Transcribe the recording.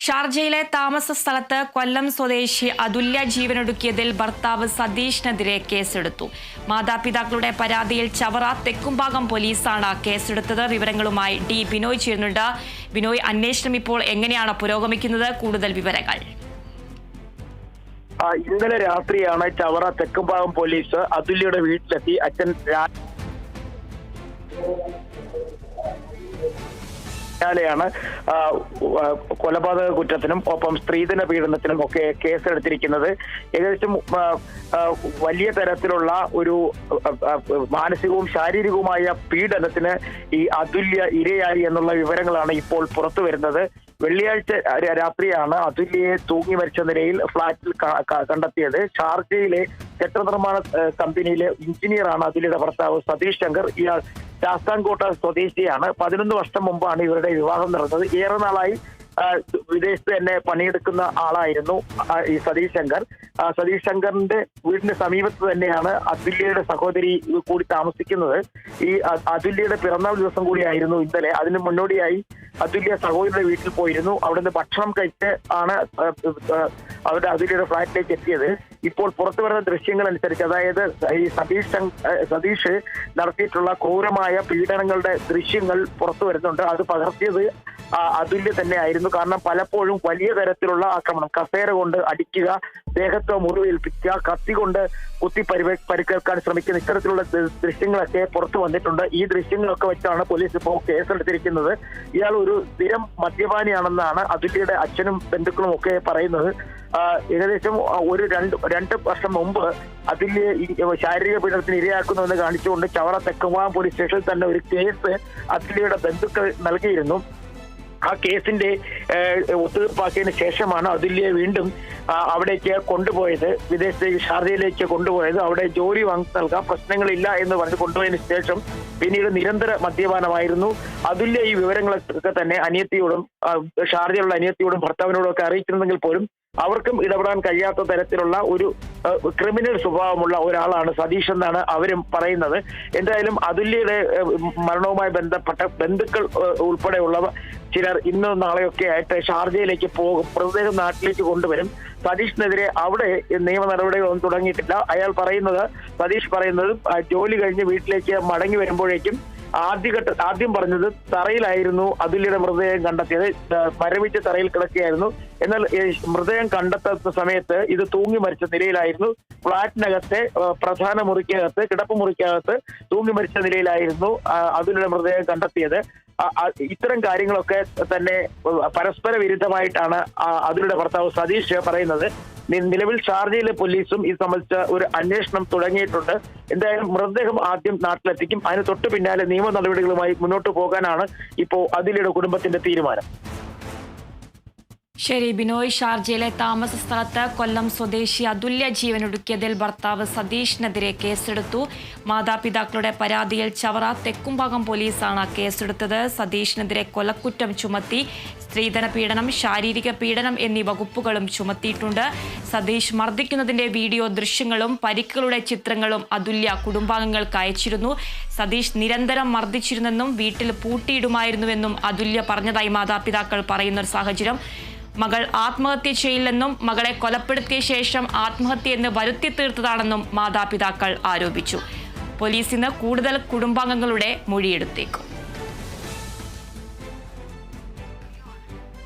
ഷാർജയിലെ താമസ സ്ഥലത്ത് കൊല്ലം സ്വദേശി അതുല്യ ജീവനൊടുക്കിയതിൽ ഭർത്താവ് സതീഷിനെതിരെ കേസെടുത്തു. മാതാപിതാക്കളുടെ പരാതിയിൽ ചവറ തെക്കുംഭാഗം പോലീസാണ് കേസെടുത്തത്. വിവരങ്ങളുമായി ഡി ബിനോയ് ചേരുന്നുണ്ട്. ബിനോയ്, അന്വേഷണം ഇപ്പോൾ എങ്ങനെയാണ് പുരോഗമിക്കുന്നത്? കൂടുതൽ വിവരങ്ങൾ. ഇന്നലെ രാത്രിയാണ് ചവറ തെക്കുംഭാഗം പോലീസ് അതുല്യയുടെ വീട്ടിലെത്തി അച്ഛൻ ാണ് കൊലപാതക കുറ്റത്തിനും ഒപ്പം സ്ത്രീധന പീഡനത്തിനും ഒക്കെ കേസെടുത്തിരിക്കുന്നത്. ഏകദേശം വലിയ തരത്തിലുള്ള ഒരു മാനസികവും ശാരീരികവുമായ പീഡനത്തിന് ഈ അതുല്യ ഇരയായി എന്നുള്ള വിവരങ്ങളാണ് ഇപ്പോൾ പുറത്തു വരുന്നത്. വെള്ളിയാഴ്ച രാത്രിയാണ് അതുല്യയെ തൂങ്ങി മരിച്ച നിലയിൽ ഫ്ളാറ്റിൽ കണ്ടെത്തിയത്. ഷാർജയിലെ കെട്ടിട നിർമ്മാണ കമ്പനിയിലെ എഞ്ചിനീയറാണ് അതുല്യയുടെ ഭർത്താവ് സതീഷ് ശങ്കർ. ഇയാൾ ശാസ്താംകോട്ട സ്വദേശിയാണ്. 11 വർഷം മുമ്പാണ് ഇവരുടെ വിവാഹം നടന്നത്. ഏറെ നാളായി വിദേശത്ത് തന്നെ പണിയെടുക്കുന്ന ആളായിരുന്നു ഈ സതീഷ് ശങ്കർ. സതീഷ് ശങ്കറിന്റെ വീടിന്റെ സമീപത്ത് തന്നെയാണ് അതുല്യയുടെ സഹോദരി കൂടി താമസിക്കുന്നത്. ഈ അതുല്യയുടെ പിറന്നാൾ ദിവസം കൂടിയായിരുന്നു ഇന്നലെ. അതിന് മുന്നോടിയായി അതുല്യ സഹോദരിയുടെ വീട്ടിൽ പോയിരുന്നു. അവിടുന്ന് ഭക്ഷണം കഴിച്ച് ആണ് അവരുടെ അതുല്യയുടെ ഫ്ളാറ്റിലേക്ക് എത്തിയത്. ഇപ്പോൾ പുറത്തു വരുന്ന ദൃശ്യങ്ങൾ അനുസരിച്ച്, അതായത് ഈ സതീഷ് നടത്തിയിട്ടുള്ള ക്രൂരമായ പീഡനങ്ങളുടെ ദൃശ്യങ്ങൾ പുറത്തു വരുന്നുണ്ട്. അത് പകർത്തിയത് അതുല്യ തന്നെ ആയിരുന്നു. കാരണം പലപ്പോഴും വലിയ തരത്തിലുള്ള ആക്രമണം, കസേര കൊണ്ട് അടിക്കുക, ദേഹത്ത് മുറിവേൽപ്പിക്കുക, കത്തി കൊണ്ട് കുത്തി പരിക്കേൽക്കാൻ ശ്രമിക്കുന്ന ഇത്തരത്തിലുള്ള ദൃശ്യങ്ങളൊക്കെ പുറത്തു വന്നിട്ടുണ്ട്. ഈ ദൃശ്യങ്ങളൊക്കെ വെച്ചാണ് പോലീസ് ഇപ്പോൾ കേസെടുത്തിരിക്കുന്നത്. ഇയാൾ ഒരു സ്ഥിരം മദ്യപാനിയാണെന്നാണ് അതുല്യയുടെ അച്ഛനും ബന്ധുക്കളും ഒക്കെ പറയുന്നത്. ഏകദേശം ഒരു രണ്ട് വർഷം മുമ്പ് അതുല്യ ശാരീരിക പീഡനത്തിന് ഇരയാക്കുന്നുവെന്ന് കാണിച്ചുകൊണ്ട് ചവറ തെക്കുംഭാഗം പോലീസ് സ്റ്റേഷനിൽ തന്നെ ഒരു കേസ് അതുല്യയുടെ ബന്ധുക്കൾ നൽകിയിരുന്നു. ആ കേസിന്റെ ഒത്തുതീർപ്പാക്കിയതിനു ശേഷമാണ് അതുല്യയെ വീണ്ടും അവിടേക്ക് കൊണ്ടുപോയത്, വിദേശത്തേക്ക് ഷാർജയിലേക്ക് കൊണ്ടുപോയത്. അവിടെ ജോലി വാങ്ങി നൽകാം, പ്രശ്നങ്ങളില്ല എന്ന് പറഞ്ഞ് കൊണ്ടുപോയതിനു ശേഷം പിന്നീട് നിരന്തര മദ്യപാനമായിരുന്നു. അതുല്യ ഈ വിവരങ്ങളൊക്കെ തന്നെ അനിയത്തിയോടും ഷാർജയിലുള്ള അനിയത്തിയോടും ഭർത്താവിനോടും ഒക്കെ അറിയിച്ചിരുന്നെങ്കിൽ പോലും അവർക്കും ഇടപെടാൻ കഴിയാത്ത തരത്തിലുള്ള ഒരു ക്രിമിനൽ സ്വഭാവമുള്ള ഒരാളാണ് സതീഷ് എന്നാണ് അവരും പറയുന്നത്. എന്തായാലും അതുല്യയുടെ മരണവുമായി ബന്ധപ്പെട്ട ബന്ധുക്കൾ ഉൾപ്പെടെയുള്ളവ ചിലർ ഇന്നോ നാളെയൊക്കെ ആയിട്ട് ഷാർജയിലേക്ക് പോകും, മൃതദേഹം നാട്ടിലേക്ക് കൊണ്ടുവരും. സതീഷിനെതിരെ അവിടെ നിയമ നടപടികളൊന്നും തുടങ്ങിയിട്ടില്ല. സതീഷ് പറയുന്നത് ജോലി കഴിഞ്ഞ് വീട്ടിലേക്ക് മടങ്ങി വരുമ്പോഴേക്കും ആദ്യം പറഞ്ഞത് തറയിലായിരുന്നു അതുല്യയുടെ മൃതദേഹം കണ്ടെത്തിയത്, മരവിച്ച തറയിൽ കിടക്കുകയായിരുന്നു. എന്നാൽ മൃതദേഹം കണ്ടെത്തുന്ന സമയത്ത് ഇത് തൂങ്ങി മരിച്ച നിലയിലായിരുന്നു. ഫ്ളാറ്റിനകത്തെ പ്രധാന മുറിക്കകത്ത്, കിടപ്പ് മുറിക്കകത്ത് തൂങ്ങി മരിച്ച നിലയിലായിരുന്നു അതുല്യയുടെ മൃതദേഹം കണ്ടെത്തിയത്. ഇത്തരം കാര്യങ്ങളൊക്കെ തന്നെ പരസ്പര വിരുദ്ധമായിട്ടാണ് അതുല്യയുടെ ഭർത്താവ് സതീഷ് പറയുന്നത്. നിലവിൽ ഷാർജയിലെ പോലീസും ഇത് സംബന്ധിച്ച ഒരു അന്വേഷണം തുടങ്ങിയിട്ടുണ്ട്. എന്തായാലും മൃതദേഹം ആദ്യം നാട്ടിലെത്തിക്കും. അതിന് തൊട്ടു പിന്നാലെ നിയമ നടപടികളുമായി മുന്നോട്ട് പോകാനാണ് ഇപ്പോൾ അതുല്യയുടെ കുടുംബത്തിന്റെ തീരുമാനം. ശരി ബിനോയ്, ഷാർജയിലെ താമസ സ്ഥലത്ത് കൊല്ലം സ്വദേശി അതുല്യ ജീവനൊടുക്കിയതിൽ ഭർത്താവ് സതീഷിനെതിരെ കേസെടുത്തു. മാതാപിതാക്കളുടെ പരാതിയിൽ ചവറ തെക്കുംഭാഗം പോലീസാണ് കേസെടുത്തത്. സതീഷിനെതിരെ കൊലക്കുറ്റം ചുമത്തി. സ്ത്രീധന പീഡനം, ശാരീരിക പീഡനം എന്നീ വകുപ്പുകളും ചുമത്തിയിട്ടുണ്ട്. സതീഷ് മർദ്ദിക്കുന്നതിന്റെ വീഡിയോ ദൃശ്യങ്ങളും പരിക്കുകളുടെ ചിത്രങ്ങളും അതുല്യ കുടുംബാംഗങ്ങൾക്ക് അയച്ചിരുന്നു. സതീഷ് നിരന്തരം മർദ്ദിച്ചിരുന്നെന്നും വീട്ടിൽ പൂട്ടിയിടുമായിരുന്നുവെന്നും അതുല്യ പറഞ്ഞതായി മാതാപിതാക്കൾ പറയുന്ന ഒരു സാഹചര്യം. മകൾ ആത്മഹത്യ ചെയ്യില്ലെന്നും മകളെ കൊലപ്പെടുത്തിയ ശേഷം ആത്മഹത്യയെന്ന് വരുത്തി തീർത്തതാണെന്നും മാതാപിതാക്കൾ ആരോപിച്ചു. പോലീസിന് കൂടുതൽ കുടുംബാംഗങ്ങളുടെ മൊഴിയെടുത്തേക്കും.